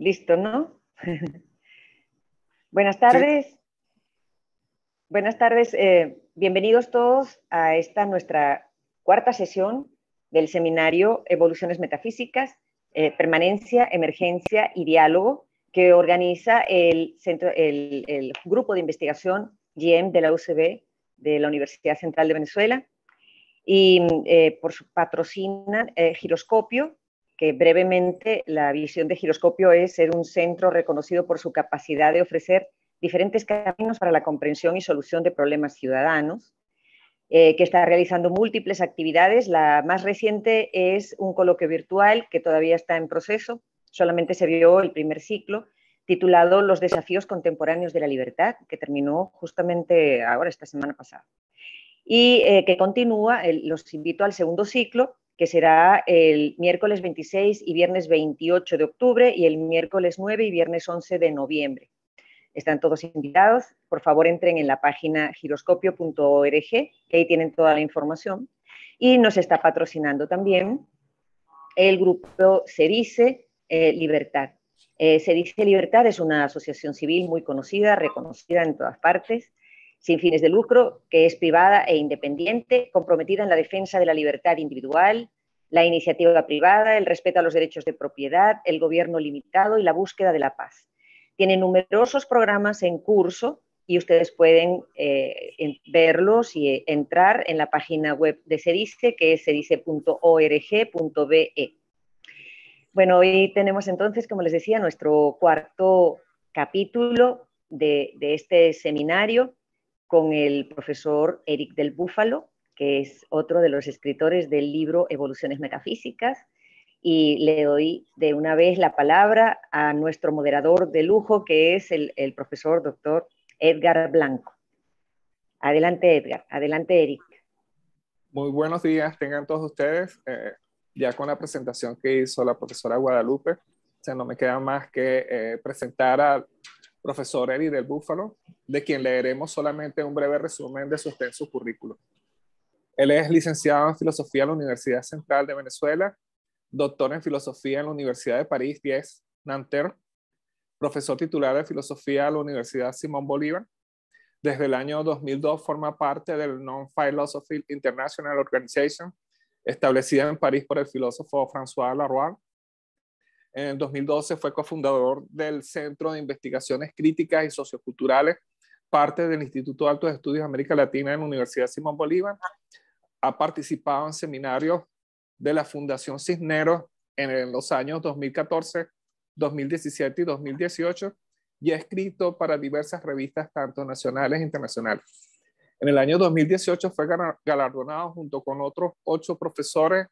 Listo, ¿no? Buenas Sí, tardes. Buenas tardes. Bienvenidos todos a esta nuestra cuarta sesión del seminario Evoluciones Metafísicas, Permanencia, Emergencia y Diálogo, que organiza el Grupo de Investigación GIEM de la UCB de la Universidad Central de Venezuela y por su patrocina Giroscopio, que brevemente la visión de Giroscopio es ser un centro reconocido por su capacidad de ofrecer diferentes caminos para la comprensión y solución de problemas ciudadanos, que está realizando múltiples actividades. La más reciente es un coloquio virtual que todavía está en proceso, solamente se vio el primer ciclo, titulado Los desafíos contemporáneos de la libertad, que terminó justamente ahora, esta semana pasada. Y que continúa, los invito al segundo ciclo, que será el miércoles 26 y viernes 28 de octubre y el miércoles 9 y viernes 11 de noviembre. Están todos invitados. Por favor, entren en la página giroscopio.org, que ahí tienen toda la información. Y nos está patrocinando también el grupo CEDICE Libertad. CEDICE Libertad es una asociación civil muy conocida, reconocida en todas partes, sin fines de lucro, que es privada e independiente, comprometida en la defensa de la libertad individual, la iniciativa privada, el respeto a los derechos de propiedad, el gobierno limitado y la búsqueda de la paz. Tiene numerosos programas en curso y ustedes pueden verlos y entrar en la página web de CEDICE, que es cedice.org.be. Bueno, hoy tenemos entonces, como les decía, nuestro cuarto capítulo de este seminario con el profesor Eric del Búfalo, que es otro de los escritores del libro Evoluciones Metafísicas, y le doy de una vez la palabra a nuestro moderador de lujo, que es el profesor doctor Edgar Blanco. Adelante, Edgar. Adelante, Eric. muy buenos días tengan todos ustedes. Ya con la presentación que hizo la profesora Guadalupe, o sea, no me queda más que presentar al profesor Eric del Búfalo, de quien leeremos solamente un breve resumen de su extenso currículo. Él es licenciado en Filosofía en la Universidad Central de Venezuela, doctor en Filosofía en la Universidad de París 10, Nanterre, profesor titular de Filosofía en la Universidad Simón Bolívar. Desde el año 2002 forma parte del Non-Philosophy International Organization, establecida en París por el filósofo François Laroire. En el 2012 fue cofundador del Centro de Investigaciones Críticas y Socioculturales, parte del Instituto de Altos Estudios de América Latina en la Universidad Simón Bolívar. Ha participado en seminarios de la Fundación Cisneros en los años 2014, 2017 y 2018 y ha escrito para diversas revistas, tanto nacionales e internacionales. En el año 2018 fue galardonado junto con otros 8 profesores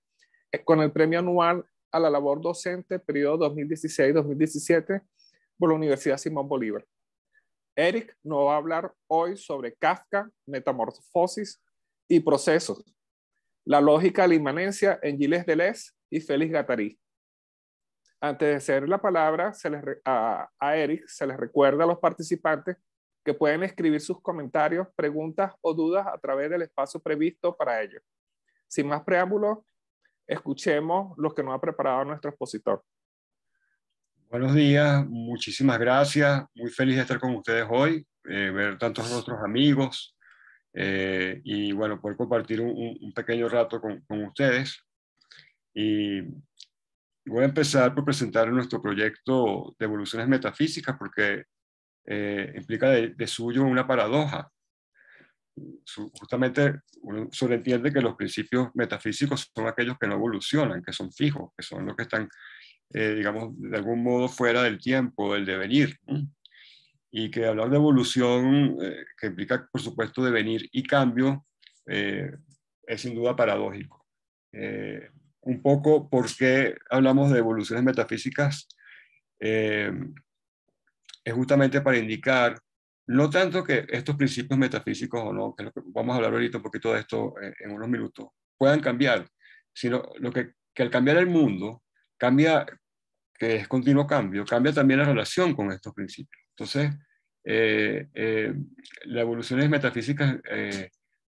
con el premio anual a la labor docente, periodo 2016-2017, por la Universidad Simón Bolívar. Eric nos va a hablar hoy sobre Kafka, metamorfosis y procesos, la lógica de la inmanencia en Gilles Deleuze y Félix Guattari. Antes de ceder la palabra a Eric, se les recuerda a los participantes que pueden escribir sus comentarios, preguntas o dudas a través del espacio previsto para ello. Sin más preámbulos, escuchemos lo que nos ha preparado nuestro expositor. Buenos días, muchísimas gracias. Muy feliz de estar con ustedes hoy, ver tantos otros amigos y bueno, poder compartir un pequeño rato con ustedes. Y voy a empezar por presentar nuestro proyecto de evoluciones metafísicas porque implica de suyo una paradoja. Justamente uno sobreentiende que los principios metafísicos son aquellos que no evolucionan, que son fijos, que son los que están, digamos, de algún modo fuera del tiempo, del devenir. Y que hablar de evolución, que implica, por supuesto, devenir y cambio, es sin duda paradójico. Un poco por qué hablamos de evoluciones metafísicas es justamente para indicar no tanto que estos principios metafísicos o no, que vamos a hablar ahorita un poquito de esto en unos minutos, puedan cambiar, sino que al cambiar el mundo, cambia, que es continuo cambio, cambia también la relación con estos principios. Entonces, las evoluciones metafísicas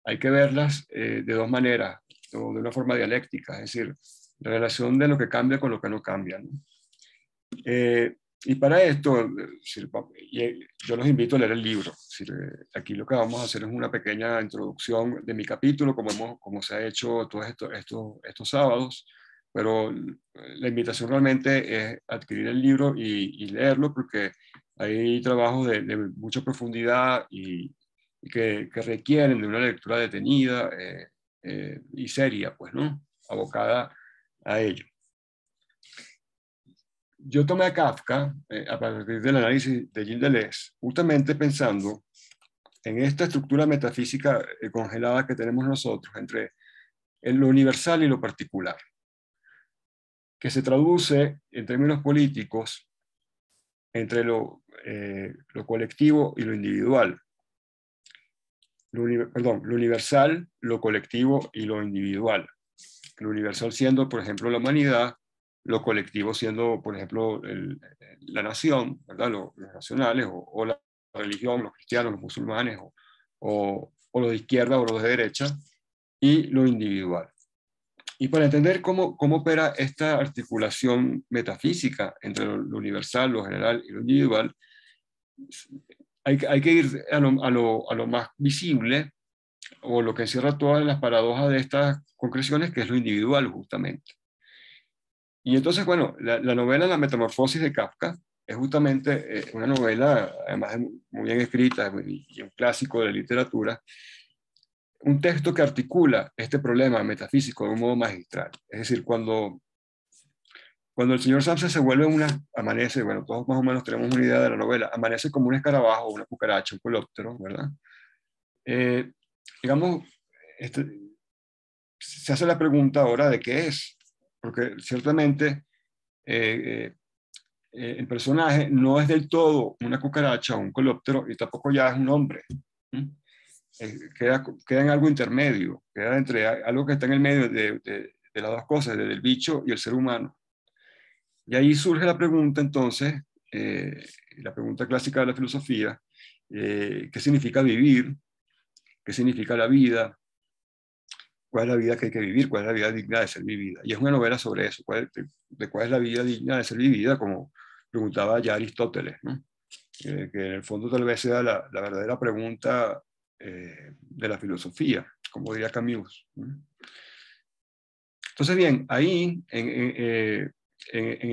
hay que verlas de dos maneras, o de una forma dialéctica, es decir, la relación de lo que cambia con lo que no cambia, ¿no? Y para esto, yo los invito a leer el libro. Aquí lo que vamos a hacer es una pequeña introducción de mi capítulo, como se ha hecho todos estos sábados, pero la invitación realmente es adquirir el libro y leerlo, porque hay trabajos de mucha profundidad y que requieren de una lectura detenida y seria, pues, ¿no? Abocada a ello. Yo tomé a Kafka a partir del análisis de Gilles Deleuze, justamente pensando en esta estructura metafísica congelada que tenemos nosotros entre lo universal y lo particular, que se traduce en términos políticos entre lo colectivo y lo individual. Lo universal, lo colectivo y lo individual. Lo universal siendo, por ejemplo, la humanidad, lo colectivo siendo, por ejemplo, la nación, ¿verdad? Los nacionales, o la religión, los cristianos, los musulmanes, o los de izquierda o los de derecha, y lo individual. Y para entender cómo opera esta articulación metafísica entre lo universal, lo general y lo individual, hay que ir a lo más visible, o lo que encierra todas las paradojas de estas concreciones, que es lo individual, justamente. Y entonces, bueno, la novela La Metamorfosis de Kafka es justamente una novela, además muy bien escrita y un clásico de la literatura, un texto que articula este problema metafísico de un modo magistral. Es decir, cuando el señor Sánchez se vuelve amanece, bueno, todos más o menos tenemos una idea de la novela, amanece como un escarabajo, una cucaracha, un colóptero, ¿verdad? Digamos, se hace la pregunta ahora de qué es, porque ciertamente el personaje no es del todo una cucaracha o un colóptero, y tampoco ya es un hombre. Queda en algo intermedio, queda entre algo que está en el medio de las dos cosas, del bicho y el ser humano. Y ahí surge la pregunta entonces, la pregunta clásica de la filosofía, ¿qué significa vivir? ¿Qué significa la vida? ¿Cuál es la vida que hay que vivir? ¿Cuál es la vida digna de ser vivida? Y es una novela sobre eso, de cuál es la vida digna de ser vivida, como preguntaba ya Aristóteles, ¿no? Que en el fondo tal vez sea la verdadera pregunta de la filosofía, como diría Camus, ¿no? Entonces, bien, ahí, en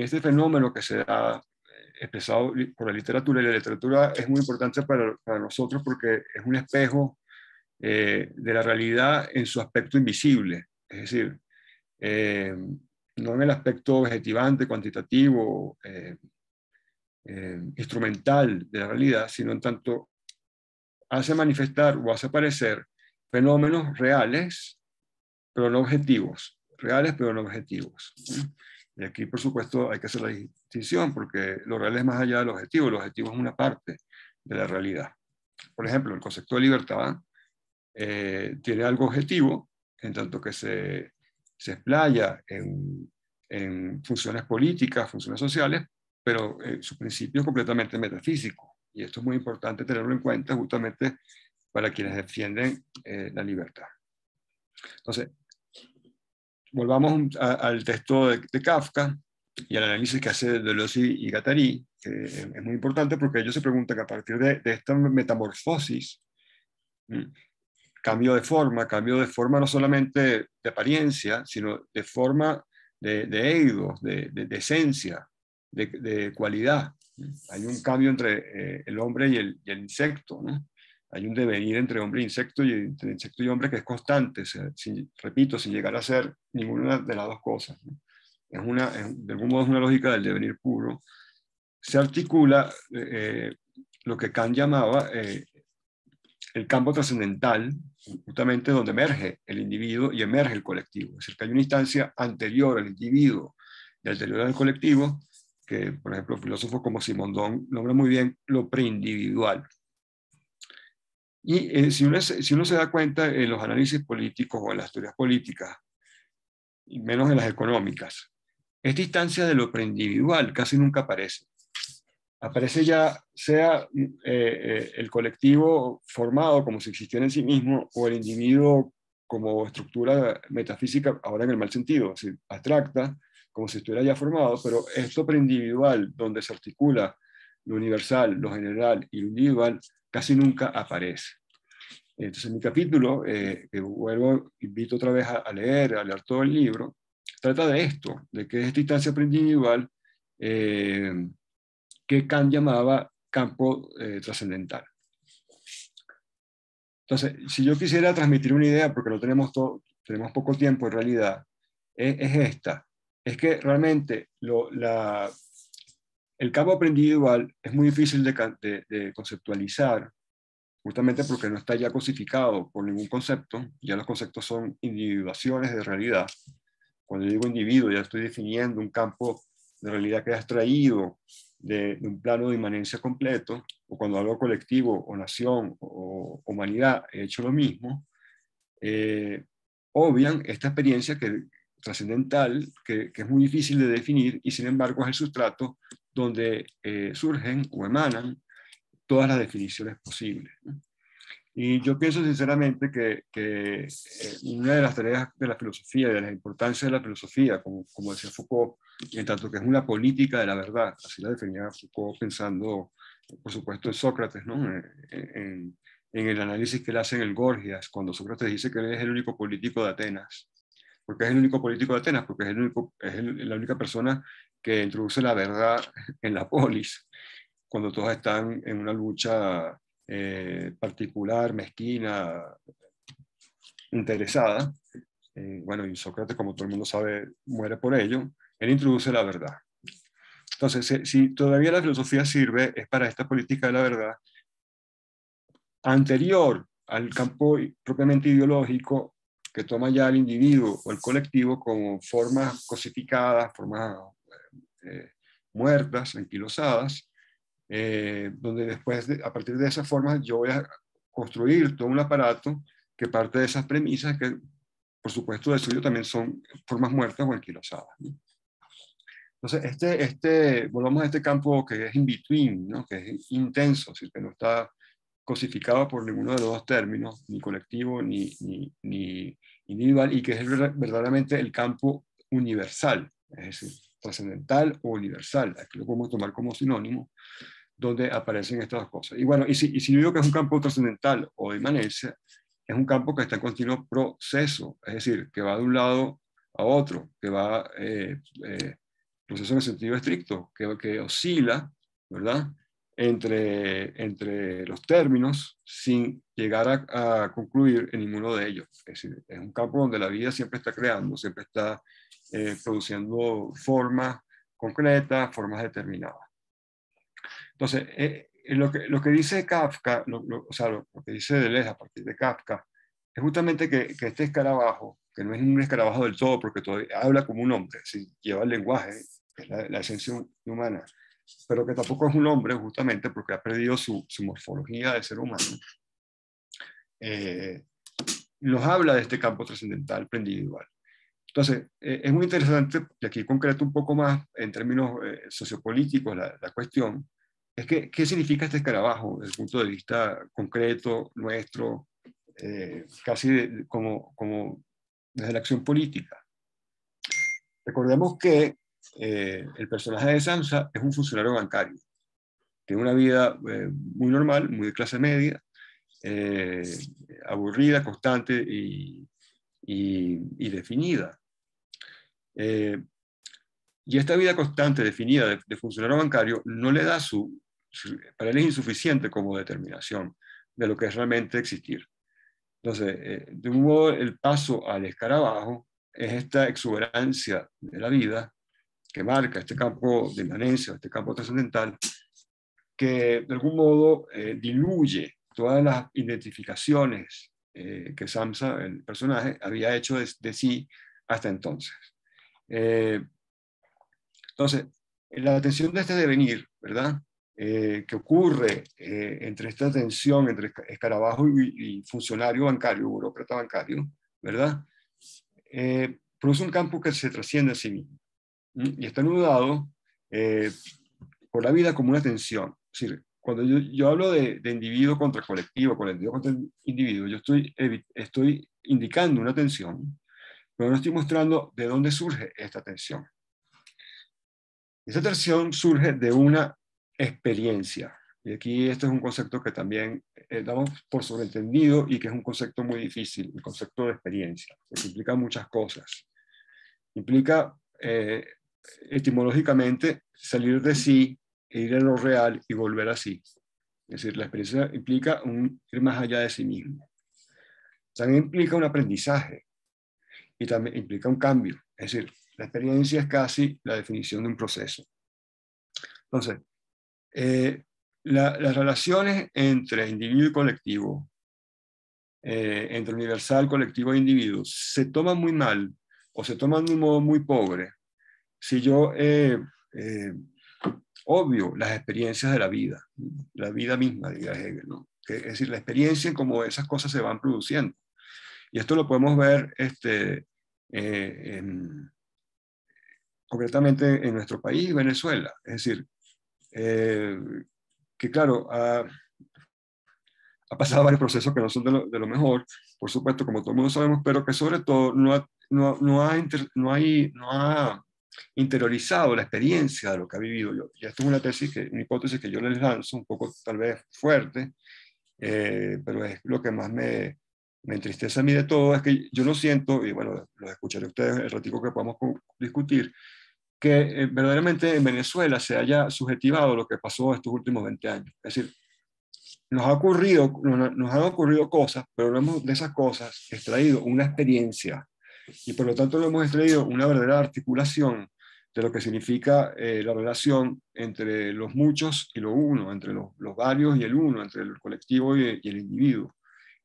este fenómeno que se ha expresado por la literatura, y la literatura es muy importante para nosotros porque es un espejo de la realidad en su aspecto invisible, es decir, no en el aspecto objetivante, cuantitativo, instrumental de la realidad, sino en tanto hace manifestar o hace aparecer fenómenos reales, pero no objetivos, reales pero no objetivos. Y aquí, por supuesto, hay que hacer la distinción, porque lo real es más allá del objetivo, el objetivo es una parte de la realidad. Por ejemplo, el concepto de libertad tiene algo objetivo, en tanto que se explaya en funciones políticas, funciones sociales, pero su principio es completamente metafísico. Y esto es muy importante tenerlo en cuenta justamente para quienes defienden la libertad. Entonces, volvamos al texto de Kafka y al análisis que hace Deleuze y Guattari, que es muy importante porque ellos se preguntan que a partir de esta metamorfosis, cambio de forma no solamente de apariencia, sino de forma de eidos, de esencia, de cualidad. Hay un cambio entre el hombre y el insecto, ¿no? Hay un devenir entre hombre e insecto, y entre insecto y hombre que es constante, repito, sin llegar a ser ninguna de las dos cosas, ¿no? De algún modo es una lógica del devenir puro. Se articula lo que Kant llamaba el campo trascendental, justamente donde emerge el individuo y emerge el colectivo. Es decir, que hay una instancia anterior al individuo y anterior al colectivo, que, por ejemplo, filósofos como Simondon nombran muy bien lo preindividual. Y si uno se da cuenta en los análisis políticos o en las teorías políticas, y menos en las económicas, esta instancia de lo preindividual casi nunca aparece. Aparece ya sea el colectivo formado como si existiera en sí mismo, o el individuo como estructura metafísica, ahora en el mal sentido, es decir, abstracta, como si estuviera ya formado, pero esto preindividual, donde se articula lo universal, lo general y lo individual, casi nunca aparece. Entonces, en mi capítulo, que vuelvo, invito otra vez a leer todo el libro, trata de esto, de que esta instancia preindividual que Kant llamaba campo trascendental. Entonces, si yo quisiera transmitir una idea, porque no tenemos tenemos poco tiempo en realidad, es esta. Es que realmente el campo preindividual es muy difícil de conceptualizar, justamente porque no está ya cosificado por ningún concepto. Ya los conceptos son individuaciones de realidad. Cuando yo digo individuo, ya estoy definiendo un campo de realidad que ha extraído de un plano de inmanencia completo, o cuando hablo colectivo, o nación, o humanidad, he hecho lo mismo. Obvian esta experiencia trascendental, que es muy difícil de definir, y sin embargo es el sustrato donde surgen o emanan todas las definiciones posibles. Y yo pienso sinceramente que una de las tareas de la filosofía, de la importancia de la filosofía, como decía Foucault, en tanto que es una política de la verdad, así la definía Foucault pensando, por supuesto, en Sócrates, ¿no? En el análisis que él hace en el Gorgias, cuando Sócrates dice que él es el único político de Atenas. ¿Por qué es el único político de Atenas? Porque es la única persona que introduce la verdad en la polis, cuando todos están en una lucha particular, mezquina, interesada. Bueno, y Sócrates, como todo el mundo sabe, muere por ello. Él introduce la verdad. Entonces, si todavía la filosofía sirve, es para esta política de la verdad, anterior al campo propiamente ideológico, que toma ya el individuo o el colectivo como formas cosificadas, formas muertas, anquilosadas, donde después, a partir de esas formas, yo voy a construir todo un aparato que parte de esas premisas que, por supuesto, de suyo también son formas muertas o anquilosadas, ¿no? Entonces, volvamos a este campo que es in between, ¿no? Que es intenso, que no está cosificado por ninguno de los dos términos, ni colectivo ni individual, y que es verdaderamente el campo universal, es decir, trascendental o universal. Aquí lo podemos tomar como sinónimo, donde aparecen estas dos cosas. Y bueno, y si yo digo que es un campo trascendental o de inmanencia, es un campo que está en continuo proceso, es decir, que va de un lado a otro, que va, proceso en el sentido estricto, que oscila, ¿verdad?, entre los términos sin llegar a concluir en ninguno de ellos. Es decir, es un campo donde la vida siempre está creando, siempre está produciendo formas concretas, formas determinadas. Entonces, lo que dice Kafka, o sea, lo que dice Deleuze a partir de Kafka, es justamente que este escarabajo, que no es un escarabajo del todo, porque todavía habla como un hombre, ¿sí? Lleva el lenguaje, es la esencia humana, pero que tampoco es un hombre justamente porque ha perdido su morfología de ser humano, nos habla de este campo trascendental preindividual. Entonces, es muy interesante, y aquí concreto un poco más en términos sociopolíticos la cuestión, es que, ¿qué significa este escarabajo desde el punto de vista concreto, nuestro, casi como desde la acción política? Recordemos que el personaje de Sansa es un funcionario bancario, tiene una vida muy normal, muy de clase media, aburrida, constante y definida. Y esta vida constante, definida de funcionario bancario, no le da para él es insuficiente como determinación de lo que es realmente existir. Entonces, de un modo, el paso al escarabajo es esta exuberancia de la vida que marca este campo de inmanencia, este campo trascendental, que de algún modo diluye todas las identificaciones que Samsa, el personaje, había hecho de sí hasta entonces. Entonces, la tensión de este devenir, ¿verdad?, que ocurre entre esta tensión entre escarabajo y funcionario bancario, burócrata bancario, ¿verdad?, produce un campo que se trasciende a sí mismo. Y está anudado por la vida como una tensión. Es decir, cuando yo hablo de individuo contra colectivo, colectivo contra individuo, yo estoy indicando una tensión, pero no estoy mostrando de dónde surge esta tensión. Esa atracción surge de una experiencia. Y aquí este es un concepto que también damos por sobreentendido y que es un concepto muy difícil, el concepto de experiencia, porque implica muchas cosas. Implica etimológicamente salir de sí, ir a lo real y volver a sí. Es decir, la experiencia implica ir más allá de sí mismo. También implica un aprendizaje y también implica un cambio. Es decir, la experiencia es casi la definición de un proceso. Entonces, las relaciones entre individuo y colectivo, entre universal, colectivo e individuo, se toman muy mal o se toman de un modo muy pobre si yo obvio las experiencias de la vida misma, diría Hegel, ¿no? Es decir, la experiencia en cómo esas cosas se van produciendo. Y esto lo podemos ver concretamente en nuestro país, Venezuela. Es decir, que claro, ha pasado varios procesos que no son de lo mejor, por supuesto, como todo el mundo sabemos, pero que sobre todo no ha interiorizado la experiencia de lo que ha vivido. Y esto es una hipótesis que yo les lanzo, un poco tal vez fuerte, pero es lo que más me entristece a mí de todo, es que yo lo siento, y bueno, lo escucharé ustedes el ratico que podamos discutir, que verdaderamente en Venezuela se haya subjetivado lo que pasó estos últimos 20 años. Es decir, nos han ocurrido cosas, pero no hemos de esas cosas extraído una experiencia y por lo tanto no hemos extraído una verdadera articulación de lo que significa la relación entre los muchos y lo uno, entre los varios y el uno, entre el colectivo y el individuo.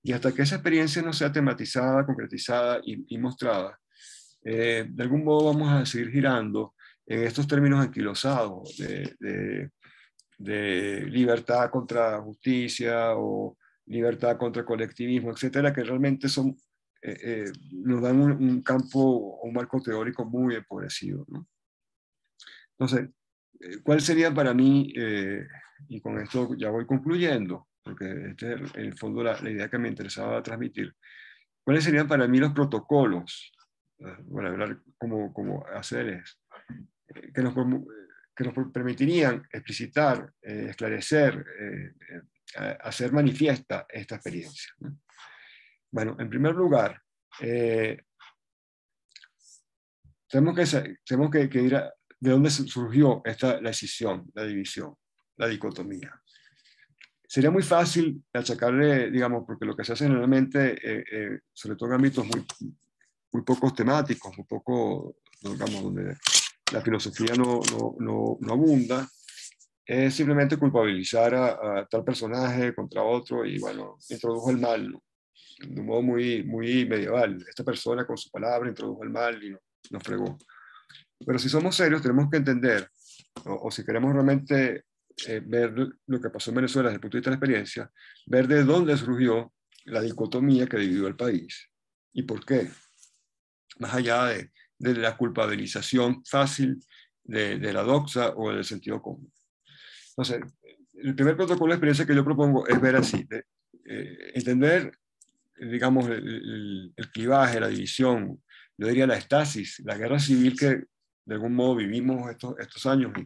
Y hasta que esa experiencia no sea tematizada, concretizada y mostrada, de algún modo vamos a seguir girando en estos términos anquilosados de libertad contra justicia o libertad contra colectivismo, etcétera, que realmente nos dan un campo o un marco teórico muy empobrecido, ¿no? Entonces, ¿cuál sería para mí, y con esto ya voy concluyendo, porque este es en el fondo la idea que me interesaba transmitir, cuáles serían para mí los protocolos, bueno, hablar como hacerles, que nos permitirían explicitar, esclarecer, hacer manifiesta esta experiencia, ¿no? Bueno, en primer lugar, tenemos que ir a de dónde surgió la escisión, la división, la dicotomía. Sería muy fácil achacarle, digamos, porque lo que se hace generalmente, sobre todo en ámbitos muy pocos temáticos, muy poco, digamos, donde la filosofía no abunda, es simplemente culpabilizar a tal personaje contra otro y, bueno, introdujo el mal, ¿no? De un modo muy medieval. Esta persona con su palabra introdujo el mal y nos fregó. Pero si somos serios, tenemos que entender, o si queremos realmente ver lo que pasó en Venezuela desde el punto de vista de la experiencia, ver de dónde surgió la dicotomía que dividió el país y por qué. Más allá de la culpabilización fácil de la doxa o del sentido común. Entonces, el primer protocolo de experiencia que yo propongo es ver así, entender, digamos, el clivaje, la división, yo diría la estasis, la guerra civil que de algún modo vivimos estos años y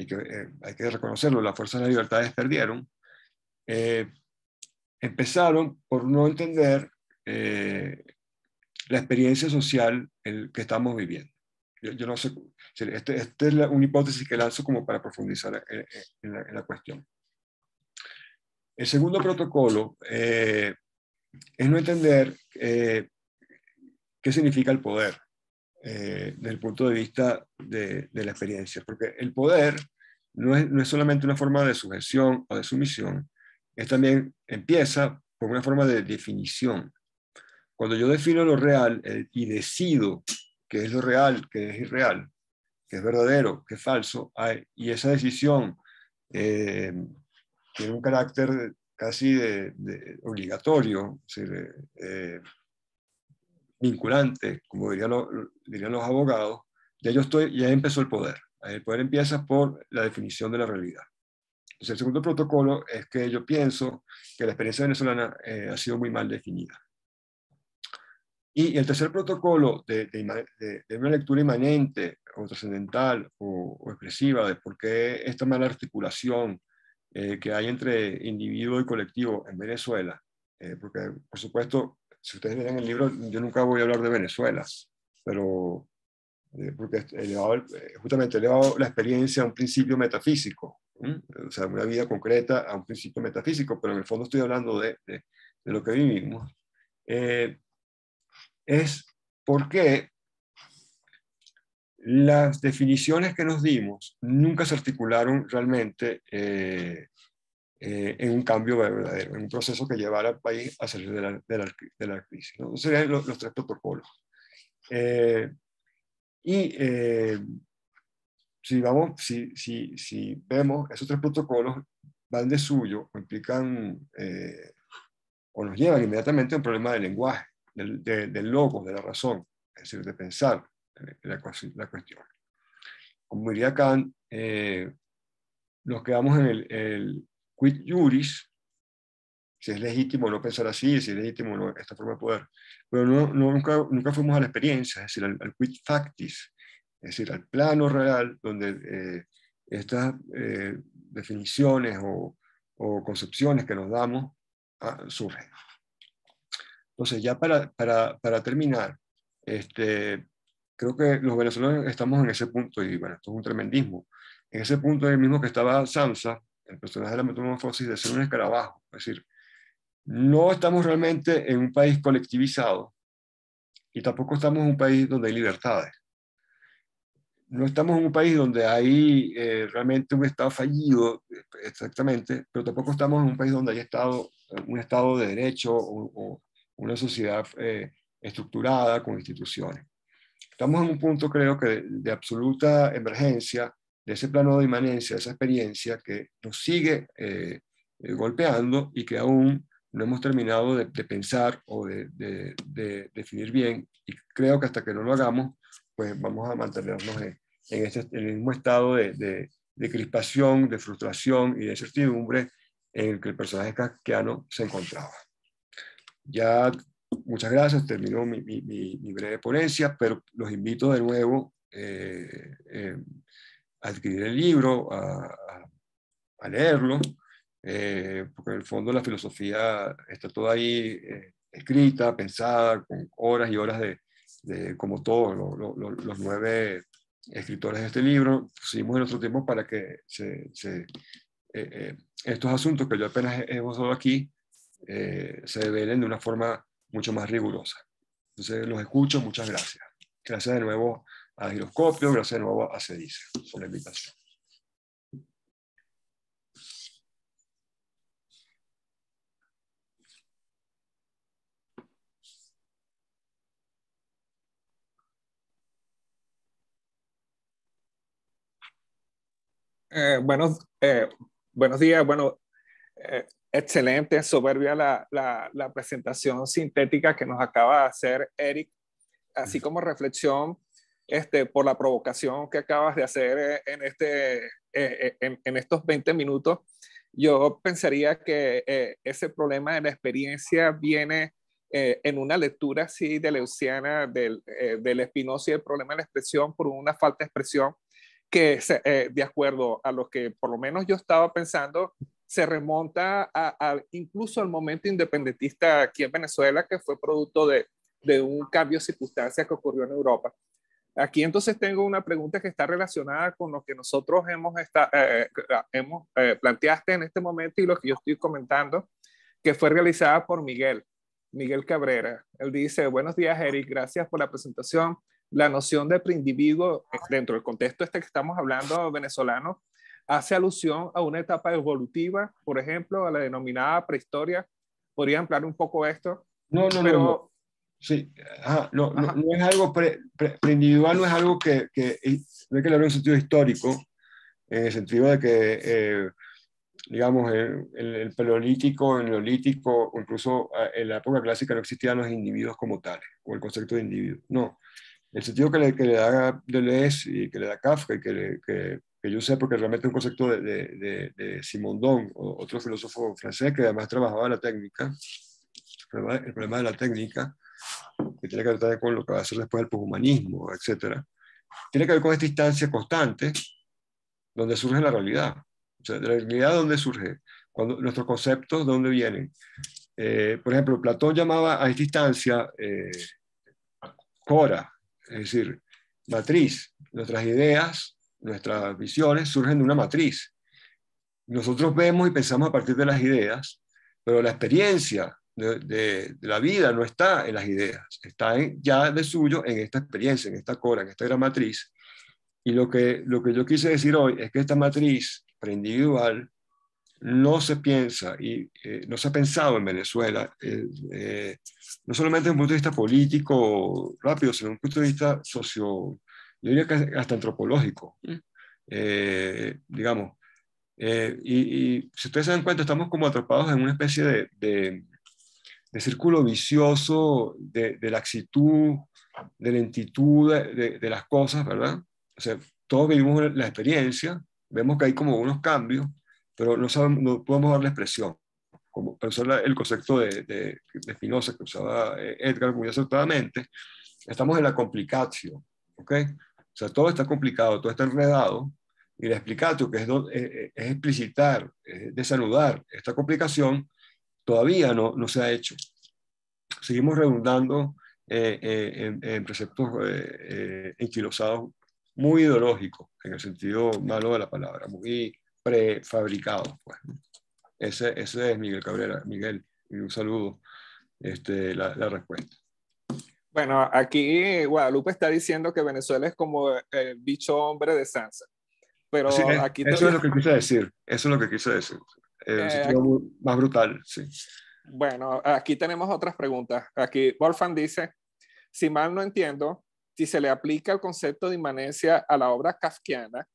que hay que reconocerlo, las fuerzas de las libertades perdieron, empezaron por no entender la experiencia social que estamos viviendo. Yo no sé, esta es una hipótesis que lanzo como para profundizar en la cuestión. El segundo protocolo es no entender qué significa el poder desde el punto de vista de la experiencia, porque el poder no es solamente una forma de sujeción o de sumisión, es también empieza por una forma de definición. Cuando yo defino lo real y decido qué es lo real, qué es irreal, qué es verdadero, qué es falso, y esa decisión tiene un carácter casi obligatorio, es decir, vinculante, como dirían los abogados, ya empezó el poder. El poder empieza por la definición de la realidad. Entonces, el segundo protocolo es que yo pienso que la experiencia venezolana ha sido muy mal definida. Y el tercer protocolo de una lectura inmanente o trascendental o expresiva de por qué esta mala articulación que hay entre individuo y colectivo en Venezuela, porque por supuesto, si ustedes leen el libro, yo nunca voy a hablar de Venezuela, pero porque justamente he elevado la experiencia a un principio metafísico, o sea, una vida concreta a un principio metafísico, pero en el fondo estoy hablando de lo que vivimos. Es porque las definiciones que nos dimos nunca se articularon realmente en un cambio verdadero, en un proceso que llevara al país a salir de la crisis, ¿no? Esos serían los tres protocolos. Si vemos, esos tres protocolos van de suyo, o implican o nos llevan inmediatamente a un problema del lenguaje, del logos, de la razón, es decir, de pensar la cuestión. Como diría Kant, nos quedamos en el quid juris, si es legítimo no pensar así, si es legítimo no, esta forma de poder, pero nunca fuimos a la experiencia, es decir, al quid factis, es decir, al plano real, donde estas definiciones o concepciones que nos damos surgen. Entonces, ya para terminar, creo que los venezolanos estamos en ese punto, y bueno, esto es un tremendismo, en ese punto es el mismo que estaba Samsa, el personaje de la metamorfosis, de ser un escarabajo, es decir, no estamos realmente en un país colectivizado, y tampoco estamos en un país donde hay libertades. No estamos en un país donde hay realmente un Estado fallido, exactamente, pero tampoco estamos en un país donde hay un Estado de derecho o una sociedad estructurada con instituciones. Estamos en un punto, creo que, de absoluta emergencia, de ese plano de inmanencia, de esa experiencia que nos sigue golpeando y que aún no hemos terminado de pensar o de definir bien. Y creo que hasta que no lo hagamos, pues vamos a mantenernos en el mismo estado de crispación, de frustración y de incertidumbre en el que el personaje kafkiano se encontraba. Ya, muchas gracias, terminó mi breve ponencia, pero los invito de nuevo a adquirir el libro, a leerlo, porque en el fondo la filosofía está toda ahí escrita, pensada, con horas y horas como todos los 9 escritores de este libro, pusimos en nuestro tiempo para que estos asuntos que yo apenas he esbozado aquí se develen de una forma mucho más rigurosa. Entonces los escucho, muchas gracias. Gracias de nuevo a Giroscopio, gracias de nuevo a CEDICE por la invitación. Buenos días, bueno, excelente, soberbia la presentación sintética que nos acaba de hacer Eric, así como reflexión por la provocación que acabas de hacer en estos 20 minutos. Yo pensaría que ese problema de la experiencia viene en una lectura así de Leuciana, del Spinoza y el problema de la expresión por una falta de expresión que de acuerdo a lo que por lo menos yo estaba pensando, se remonta incluso al momento independentista aquí en Venezuela, que fue producto de un cambio de circunstancias que ocurrió en Europa. Aquí entonces tengo una pregunta que está relacionada con lo que nosotros planteaste en este momento y lo que yo estoy comentando, que fue realizada por Miguel Cabrera. Él dice: buenos días, Eric, gracias por la presentación. La noción de preindividuo, dentro del contexto que estamos hablando venezolano, hace alusión a una etapa evolutiva, por ejemplo, a la denominada prehistoria. ¿Podría ampliar un poco esto? No. Sí, no es algo preindividual, no es algo que no hay que leer en un sentido histórico, en el sentido de que, digamos, el paleolítico, el neolítico, o incluso en la época clásica no existían los individuos como tales, o el concepto de individuo. No. El sentido que le da Deleuze y que le da Kafka y que yo sé, porque realmente es un concepto de Simondon, otro filósofo francés que además trabajaba la técnica, el problema de la técnica, que tiene que ver también con lo que va a ser después el poshumanismo, etc., tiene que ver con esta instancia constante donde surge la realidad. O sea, ¿de la realidad dónde surge? Cuando, nuestros conceptos, ¿de dónde vienen? Por ejemplo, Platón llamaba a esta instancia cora, es decir, matriz. Nuestras ideas, nuestras visiones surgen de una matriz. Nosotros vemos y pensamos a partir de las ideas, pero la experiencia de la vida no está en las ideas, está ya de suyo en esta experiencia, en esta cora, en esta gran matriz. Y lo que yo quise decir hoy es que esta matriz preindividual no se piensa y no se ha pensado en Venezuela, no solamente desde un punto de vista político rápido, sino desde un punto de vista socio, yo diría que hasta antropológico, digamos. Y si ustedes se dan cuenta, estamos como atrapados en una especie de círculo vicioso de laxitud, de lentitud de las cosas, ¿verdad? O sea, todos vivimos la experiencia, vemos que hay como unos cambios, pero no, no podemos darle expresión. Como para usar el concepto de Spinoza que usaba Edgar muy acertadamente, estamos en la complicación, ¿ok? O sea, todo está complicado, todo está enredado, y la explicatio, que es explicitar, es desanudar esta complicación, todavía no se ha hecho. Seguimos redundando en preceptos enquilosados muy ideológicos, en el sentido malo de la palabra, muy prefabricados. Pues. Ese es Miguel Cabrera. Miguel, un saludo, la respuesta. Bueno, aquí Guadalupe está diciendo que Venezuela es como el bicho hombre de Sansa. Pero Sí, aquí eso es lo que quise decir. Eso es lo que quise decir. Más brutal, sí. Bueno, aquí tenemos otras preguntas. Aquí Wolfgang dice, si mal no entiendo, si se le aplica el concepto de inmanencia a la obra kafkiana,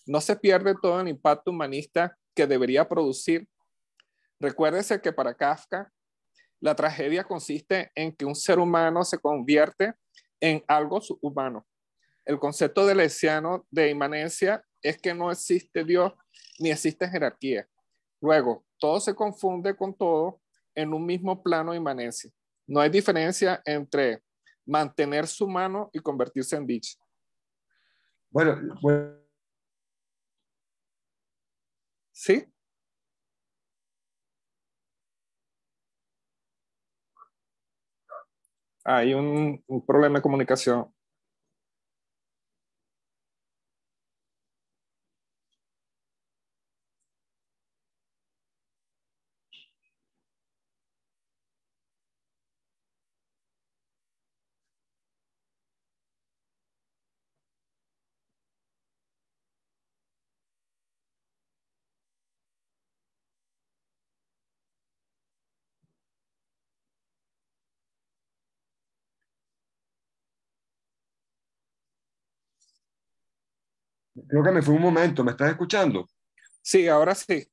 ¿no se pierde todo el impacto humanista que debería producir? Recuérdese que para Kafka, la tragedia consiste en que un ser humano se convierte en algo subhumano. El concepto de Lesiano de inmanencia es que no existe Dios ni existe jerarquía. Luego, todo se confunde con todo en un mismo plano de inmanencia. No hay diferencia entre mantenerse humano y convertirse en dicho. Bueno. ¿Sí? Hay un problema de comunicación. Creo que me fue un momento. ¿Me estás escuchando? Sí, ahora sí.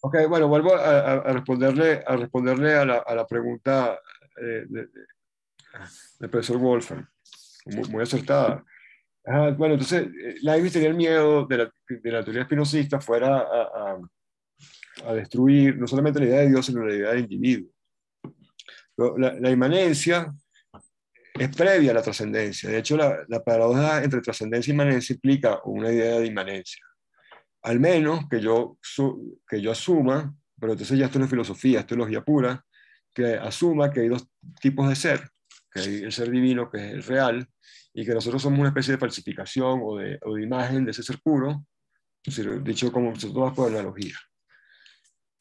Ok, bueno, vuelvo a responderle a la pregunta del profesor Wolfgang, muy acertada. Bueno, entonces, Leibniz tenía el miedo de la teoría espinosista fuera a destruir no solamente la idea de Dios, sino la idea del individuo. Pero la inmanencia es previa a la trascendencia. De hecho, la paradoja entre trascendencia e inmanencia implica una idea de inmanencia. Al menos que yo asuma, pero entonces ya esto no es filosofía, es teología pura, que asuma que hay dos tipos de ser, que hay el ser divino, que es el real, y que nosotros somos una especie de falsificación o de imagen de ese ser puro, es decir, dicho como todas por analogía.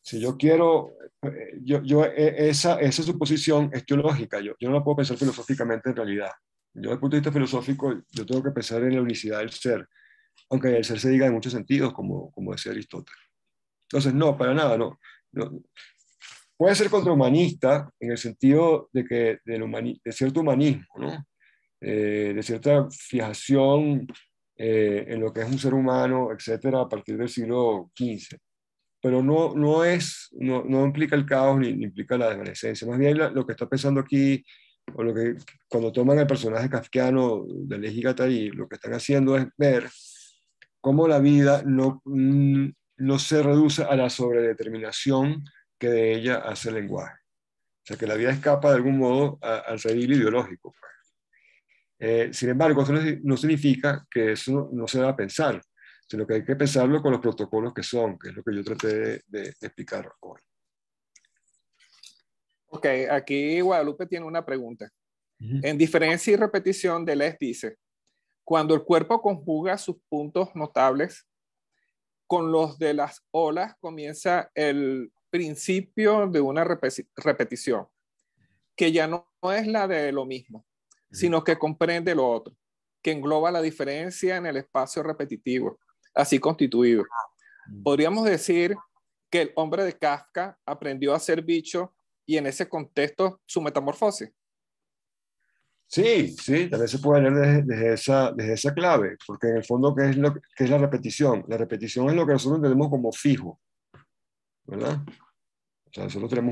Si yo quiero, esa suposición es teológica, yo no la puedo pensar filosóficamente en realidad. Yo desde el punto de vista filosófico, yo tengo que pensar en la unicidad del ser, aunque el ser se diga en muchos sentidos, como decía Aristóteles. Entonces, no, para nada, no. Puede ser contrahumanista en el sentido de que de cierto humanismo, ¿no? De cierta fijación en lo que es un ser humano, etcétera, a partir del siglo XV. Pero no implica el caos ni implica la desvanecencia. Más bien lo que está pensando aquí, o lo que cuando toman el personaje kafkiano de Elegí Guattari, lo que están haciendo es ver cómo la vida no se reduce a la sobredeterminación que de ella hace el lenguaje. sea, que la vida escapa de algún modo al redil ideológico. Sin embargo, eso no significa que eso no se va a pensar, sino que hay que pensarlo con los protocolos que son, que es lo que yo traté de explicar hoy. Ok, aquí Guadalupe tiene una pregunta. Uh-huh. En diferencia y repetición, Deleuze dice, cuando el cuerpo conjuga sus puntos notables con los de las olas, comienza el principio de una repetición, que ya no es la de lo mismo, sino que comprende lo otro, que engloba la diferencia en el espacio repetitivo, así constituido. Podríamos decir que el hombre de Kafka aprendió a ser bicho y en ese contexto su metamorfosis. Sí, sí, también se puede leer desde esa clave, porque en el fondo, ¿qué es la repetición? La repetición es lo que nosotros entendemos como fijo, ¿verdad? O sea, nosotros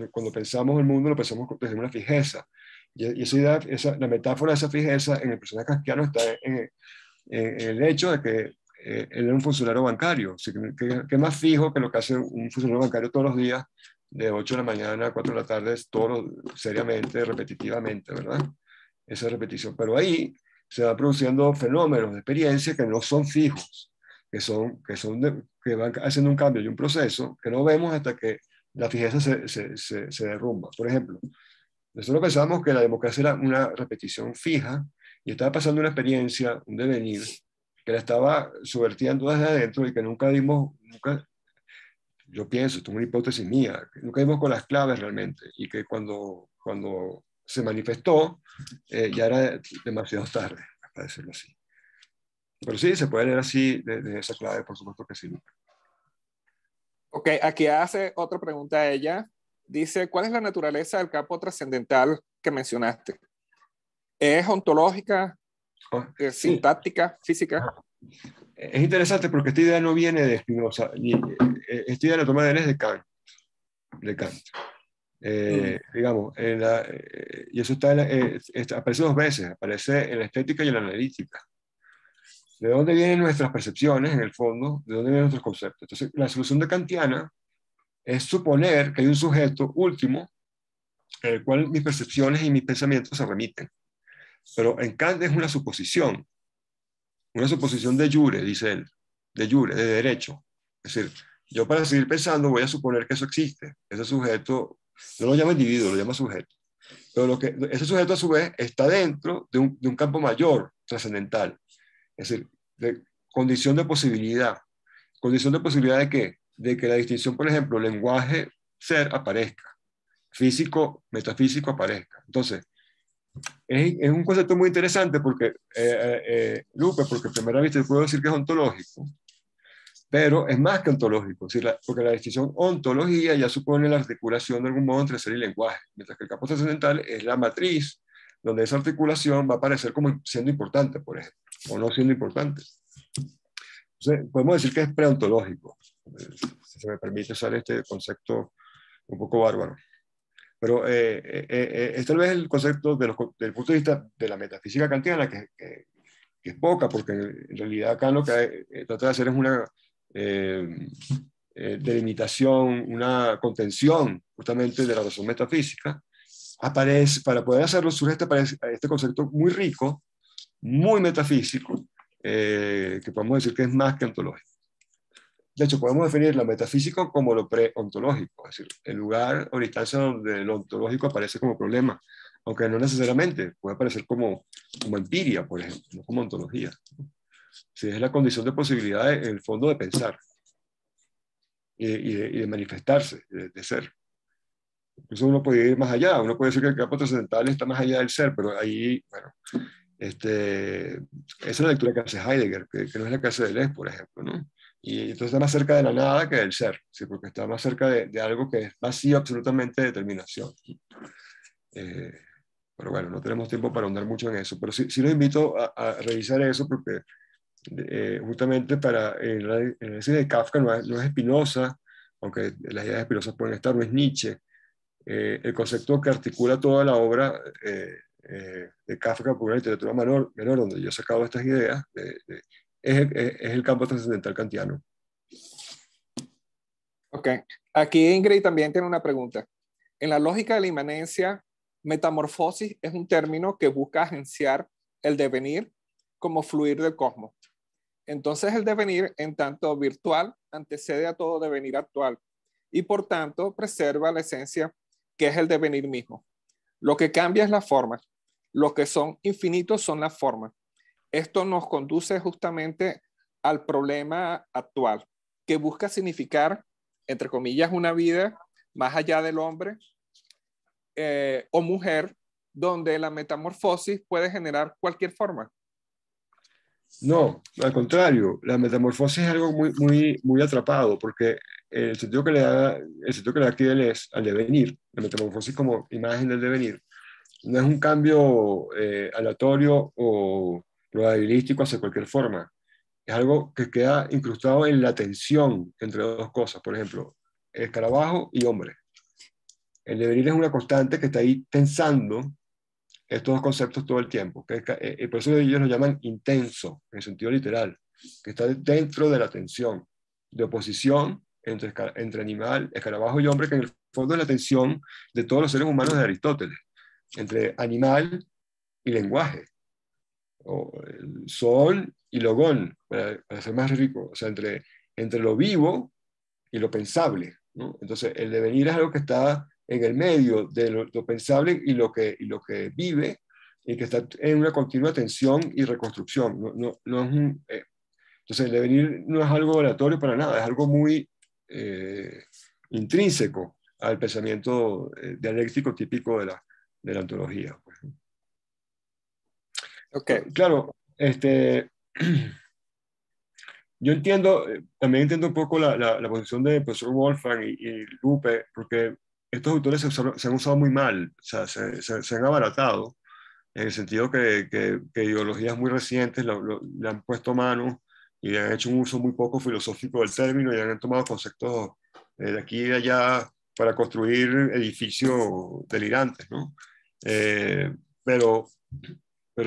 cuando pensamos el mundo, lo pensamos desde una fijeza. Y esa idea, la metáfora de esa fijeza en el personaje kafkiano está en el hecho de que él era un funcionario bancario. Así que más fijo que lo que hace un funcionario bancario todos los días, de 8 de la mañana a 4 de la tarde, seriamente, repetitivamente, ¿verdad? Esa repetición. Pero ahí se van produciendo fenómenos de experiencia que no son fijos, que van haciendo un cambio y un proceso que no vemos hasta que la fijeza se derrumba. Por ejemplo, nosotros pensamos que la democracia era una repetición fija y estaba pasando una experiencia, un devenir, que la estaba subvertiendo desde adentro y que nunca, yo pienso, esto es una hipótesis mía, que nunca dimos con las claves realmente y que cuando se manifestó ya era demasiado tarde, para decirlo así. Pero sí, se puede leer así de esa clave, por supuesto que sí. Ok, aquí hace otra pregunta a ella. Dice, ¿cuál es la naturaleza del campo trascendental que mencionaste? ¿Es ontológica, Sí. sintáctica, física? Es interesante porque esta idea no viene de Spinoza, esta idea la toma de Deleuze de Kant. Digamos, y eso aparece dos veces, aparece en la estética y en la analítica. ¿De dónde vienen nuestras percepciones, en el fondo? ¿De dónde vienen nuestros conceptos? Entonces, la solución de kantiana es suponer que hay un sujeto último al cual mis percepciones y mis pensamientos se remiten. Pero en Kant es una suposición de jure, dice él, de jure, de derecho. Es decir, yo para seguir pensando voy a suponer que eso existe. Ese sujeto, no lo llama individuo, lo llama sujeto. Pero ese sujeto a su vez está dentro de un campo mayor, trascendental. Es decir, de condición de posibilidad. ¿Condición de posibilidad de qué? De que la distinción, por ejemplo, lenguaje-ser aparezca. Físico, metafísico aparezca. Entonces, es un concepto muy interesante porque, Lupe, porque a primera vista puedo decir que es ontológico, pero es más que ontológico, es decir, porque la distinción ontología ya supone la articulación de algún modo entre ser y lenguaje, mientras que el campo trascendental es la matriz donde esa articulación va a aparecer como siendo importante, por ejemplo, o no siendo importante. Entonces, podemos decir que es preontológico, si se me permite usar este concepto un poco bárbaro. Pero es tal vez el concepto desde el punto de vista de la metafísica kantiana, que es poca, porque en realidad acá lo que trata de hacer es una delimitación, una contención justamente de la razón metafísica. Para poder hacerlo surge este concepto muy rico, muy metafísico, que podemos decir que es más que ontológico. De hecho, podemos definir lo metafísico como lo pre-ontológico, es decir, el lugar o la instancia donde lo ontológico aparece como problema, aunque no necesariamente, puede aparecer como empiria, por ejemplo, no como ontología. Si es la condición de posibilidad, en el fondo, de pensar y de manifestarse, de ser. Incluso uno puede ir más allá, uno puede decir que el campo trascendental está más allá del ser, pero ahí, bueno, esa es la lectura que hace Heidegger, que no es la que hace Deleuze, por ejemplo, ¿no? Y entonces está más cerca de la nada que del ser, ¿sí? Porque está más cerca de algo que es vacío absolutamente de determinación. Pero bueno, no tenemos tiempo para ahondar mucho en eso, pero sí los invito a revisar eso porque justamente para el análisis de Kafka no es Spinoza, aunque las ideas de Spinoza pueden estar, no es Nietzsche. El concepto que articula toda la obra de Kafka por la literatura menor, donde yo he sacado estas ideas, es el campo trascendental kantiano. Ok, aquí Ingrid también tiene una pregunta. En la lógica de la inmanencia, metamorfosis es un término que busca agenciar el devenir como fluir del cosmos. Entonces el devenir, en tanto virtual, antecede a todo devenir actual y por tanto preserva la esencia que es el devenir mismo. Lo que cambia es la forma. Lo que son infinitos son las formas. Esto nos conduce justamente al problema actual, que busca significar, entre comillas, una vida más allá del hombre o mujer, donde la metamorfosis puede generar cualquier forma. No, al contrario, la metamorfosis es algo muy atrapado, porque el sentido que le da aquí es al devenir, la metamorfosis como imagen del devenir, no es un cambio aleatorio o probabilístico hacia cualquier forma, es algo que queda incrustado en la tensión entre dos cosas, por ejemplo, escarabajo y hombre. El devenir es una constante que está ahí tensando estos dos conceptos todo el tiempo. Por eso ellos lo llaman intenso, en el sentido literal, que está dentro de la tensión, de oposición entre animal, escarabajo y hombre, que en el fondo es la tensión de todos los seres humanos de Aristóteles, entre animal y lenguaje, o el sol y logón, para ser más rico, o sea, entre lo vivo y lo pensable, ¿no? Entonces, el devenir es algo que está en el medio de lo pensable y lo que vive, y que está en una continua tensión y reconstrucción. No es entonces, el devenir no es algo aleatorio para nada, es algo muy intrínseco al pensamiento dialéctico típico de la ontología. Pues. Okay. Claro, yo entiendo, también entiendo un poco la posición del profesor Wolfgang y Lupe, porque estos autores se han usado muy mal, o sea, se han abaratado, en el sentido que ideologías muy recientes le han puesto mano y le han hecho un uso muy poco filosófico del término y han tomado conceptos de aquí y de allá para construir edificios delirantes, ¿no? Pero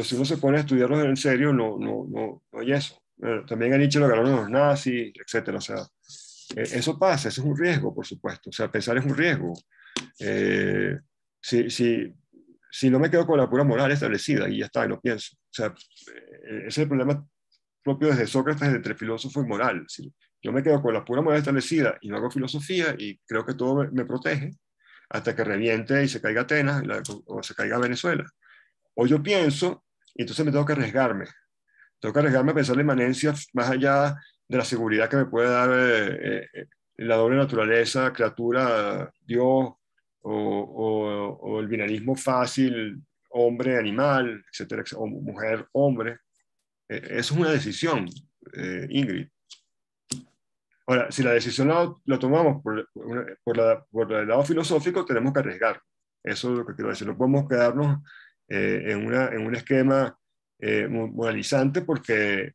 si uno se pone a estudiarlos en serio, no hay eso. También a Nietzsche lo agarraron los nazis, etcétera. O sea, eso pasa, eso es un riesgo, por supuesto. O sea, pensar es un riesgo. Eh, si, si, si no me quedo con la pura moral establecida y ya está, y no pienso. O sea, ese es el problema propio desde Sócrates, entre filósofo y moral. Si yo me quedo con la pura moral establecida y no hago filosofía y creo que todo me protege hasta que reviente y se caiga Atenas o se caiga Venezuela. O yo pienso y entonces me tengo que arriesgarme. Tengo que arriesgarme a pensar la inmanencia más allá de la seguridad que me puede dar la doble naturaleza, criatura, Dios, o el binarismo fácil, hombre-animal, etcétera, o mujer-hombre. Eso es una decisión, Ingrid. Ahora, si la decisión la tomamos por el lado filosófico, tenemos que arriesgar. Eso es lo que quiero decir. No podemos quedarnos en un esquema moralizante porque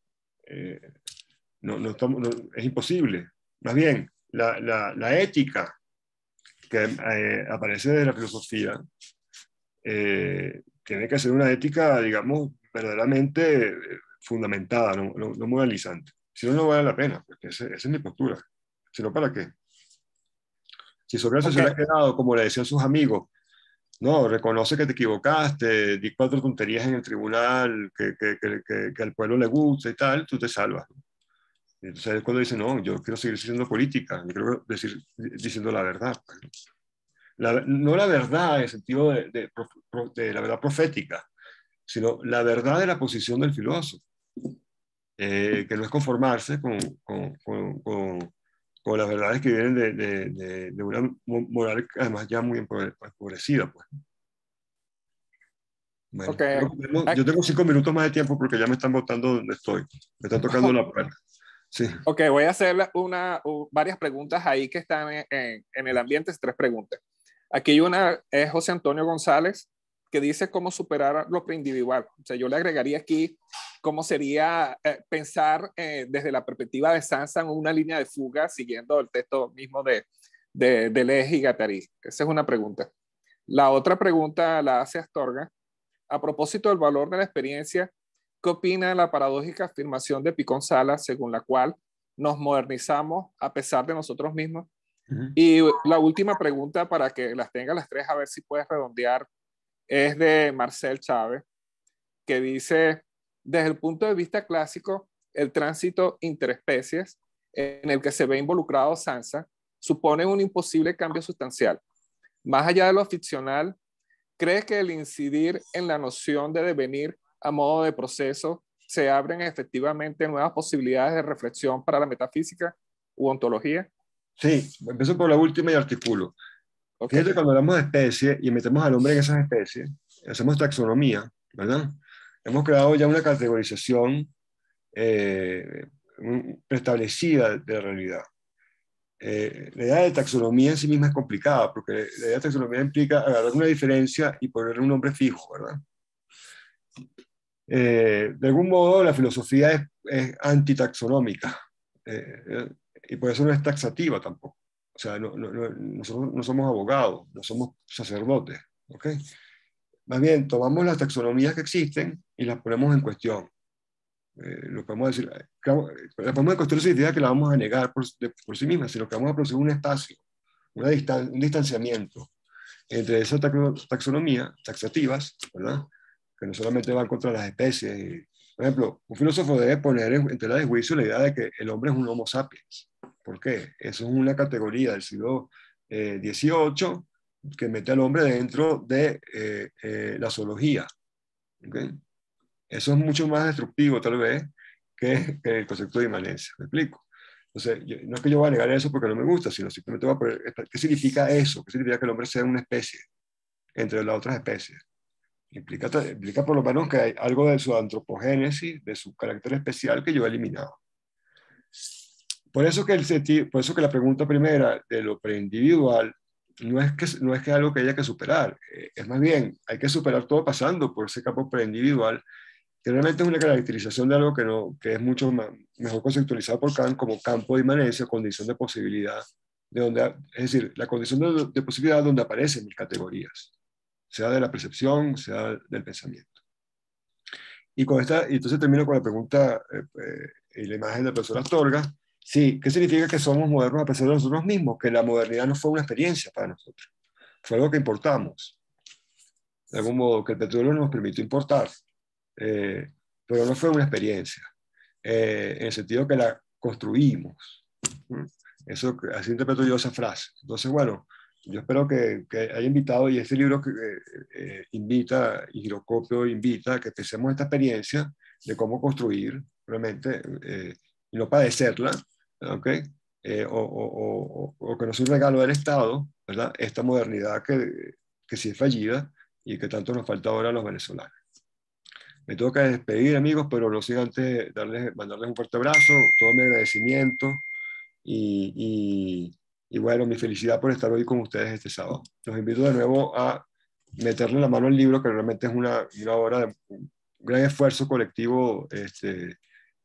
es imposible. Más bien, la ética que aparece de la filosofía tiene que ser una ética, digamos, verdaderamente fundamentada, no moralizante. Si no, no vale la pena, porque esa es mi postura. Si no, ¿para qué? Si Sócrates se hubiera quedado, como le decían sus amigos, no, reconoce que te equivocaste, di 4 tonterías en el tribunal que al pueblo le gusta y tal, tú te salvas. Y entonces él cuando dice, no, yo quiero seguir haciendo política, yo quiero diciendo la verdad. No la verdad en el sentido de la verdad profética, sino la verdad de la posición del filósofo, que no es conformarse con las verdades que vienen de una moral además ya muy empobrecida. Pues. Bueno, Okay. yo tengo 5 minutos más de tiempo porque ya me están botando donde estoy, me están tocando la puerta. Sí. Ok, voy a hacer varias preguntas ahí que están en el ambiente, 3 preguntas. Aquí una es José Antonio González, que dice cómo superar lo preindividual. O sea, yo le agregaría aquí cómo sería pensar desde la perspectiva de Sansa en una línea de fuga, siguiendo el texto mismo de Deleuze y Guattari. Esa es una pregunta. La otra pregunta la hace Astorga. A propósito del valor de la experiencia, ¿qué opina de la paradójica afirmación de Picón Sala, según la cual nos modernizamos a pesar de nosotros mismos? Y la última pregunta, para que las tenga las tres, a ver si puedes redondear, es de Marcel Chávez, que dice: desde el punto de vista clásico, el tránsito interespecies en el que se ve involucrado Sansa supone un imposible cambio sustancial. Más allá de lo ficcional, ¿crees que el incidir en la noción de devenir a modo de proceso se abren efectivamente nuevas posibilidades de reflexión para la metafísica u ontología? Sí, empiezo por la última y articulo. Okay. Fíjate, cuando hablamos de especies y metemos al hombre en esas especies, hacemos taxonomía, ¿verdad? Hemos creado ya una categorización preestablecida de la realidad. La idea de taxonomía en sí misma es complicada, porque la idea de taxonomía implica agarrar una diferencia y ponerle un nombre fijo, ¿verdad? De algún modo, la filosofía es antitaxonómica, y por eso no es taxativa tampoco. O sea, nosotros no somos abogados, no somos sacerdotes, ¿ok? Más bien, tomamos las taxonomías que existen y las ponemos en cuestión. Lo podemos decir, la ponemos en cuestión significa que la vamos a negar por sí misma, sino que vamos a producir un espacio, un distanciamiento entre esas taxonomías taxativas, ¿verdad? Que no solamente van contra las especies. Por ejemplo, un filósofo debe poner en tela de juicio la idea de que el hombre es un Homo sapiens. ¿Por qué? Eso es una categoría del siglo XVIII que mete al hombre dentro de la zoología. ¿Okay? Eso es mucho más destructivo, tal vez, que el concepto de inmanencia. ¿Me explico? Entonces, no es que yo voy a negar eso porque no me gusta, sino simplemente voy a poner, ¿qué significa eso? ¿Qué significa que el hombre sea una especie entre las otras especies? Implica por lo menos que hay algo de su antropogénesis, de su carácter especial que yo he eliminado. Por eso que la pregunta primera de lo preindividual no es que algo que haya que superar, es más bien, hay que superar todo pasando por ese campo preindividual, que realmente es una caracterización de algo que es mucho mejor conceptualizado por Kant como campo de inmanencia, condición de posibilidad, es decir, la condición de posibilidad donde aparecen mis categorías, sea de la percepción, sea del pensamiento. Y entonces termino con la pregunta y la imagen del profesor Astorga. Sí, ¿qué significa que somos modernos a pesar de nosotros mismos? Que la modernidad no fue una experiencia para nosotros, fue algo que importamos. De algún modo, que el petróleo nos permitió importar, pero no fue una experiencia, en el sentido que la construimos. Eso, así interpreto yo esa frase. Entonces, bueno, yo espero que haya invitado, y este libro que invita, y Girocopio invita a que empecemos esta experiencia de cómo construir realmente, y no padecerla, ¿ok? O que no sea un regalo del Estado, ¿verdad? Esta modernidad que sí es fallida y que tanto nos falta ahora a los venezolanos. Me tengo que despedir, amigos, pero no sin antes mandarles un fuerte abrazo, todo mi agradecimiento y bueno, mi felicidad por estar hoy con ustedes este sábado. Los invito de nuevo a meterle la mano al libro, que realmente es una obra de un gran esfuerzo colectivo,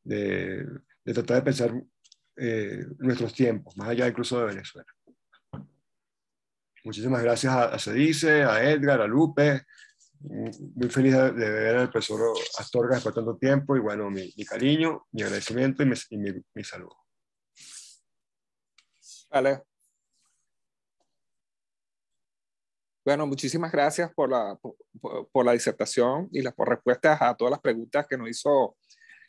de tratar de pensar nuestros tiempos, más allá incluso de Venezuela. Muchísimas gracias a Cedice, a Edgar, a Lupe. Muy feliz de ver al profesor Astorga después de tanto tiempo, y bueno, mi cariño, mi agradecimiento y mi saludo. Vale. Bueno, muchísimas gracias por la disertación y por respuestas a todas las preguntas que nos hizo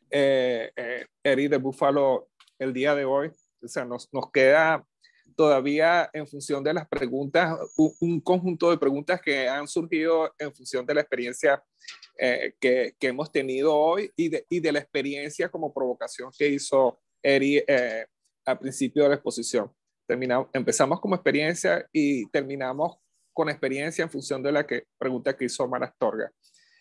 Eric de Buffalo el día de hoy. O sea, nos queda todavía, en función de las preguntas, un conjunto de preguntas que han surgido en función de la experiencia que hemos tenido hoy y de la experiencia como provocación que hizo Eric al principio de la exposición. Empezamos como experiencia y terminamos con experiencia en función de la pregunta que hizo Omar Astorga.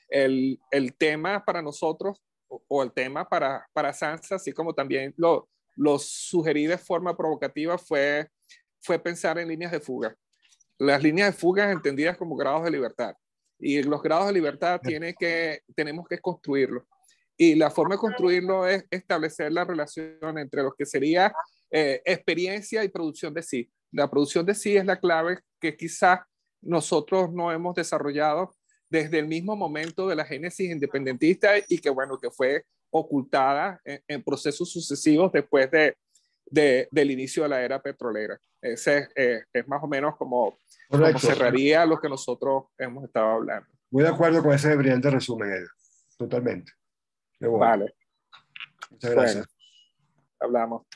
El tema para nosotros, o el tema para Sansa, así como también lo sugerí de forma provocativa, fue pensar en líneas de fuga. Las líneas de fuga entendidas como grados de libertad. Y los grados de libertad tenemos que construirlos. Y la forma de construirlo es establecer la relación entre lo que sería experiencia y producción de sí. La producción de sí es la clave que quizás nosotros no hemos desarrollado desde el mismo momento de la génesis independentista, y que bueno, que fue ocultada en procesos sucesivos después de del inicio de la era petrolera. Ese es más o menos como cerraría lo que nosotros hemos estado hablando. Muy de acuerdo con ese brillante resumen, Edio. Totalmente. Vale. Muchas gracias. Bueno, hablamos.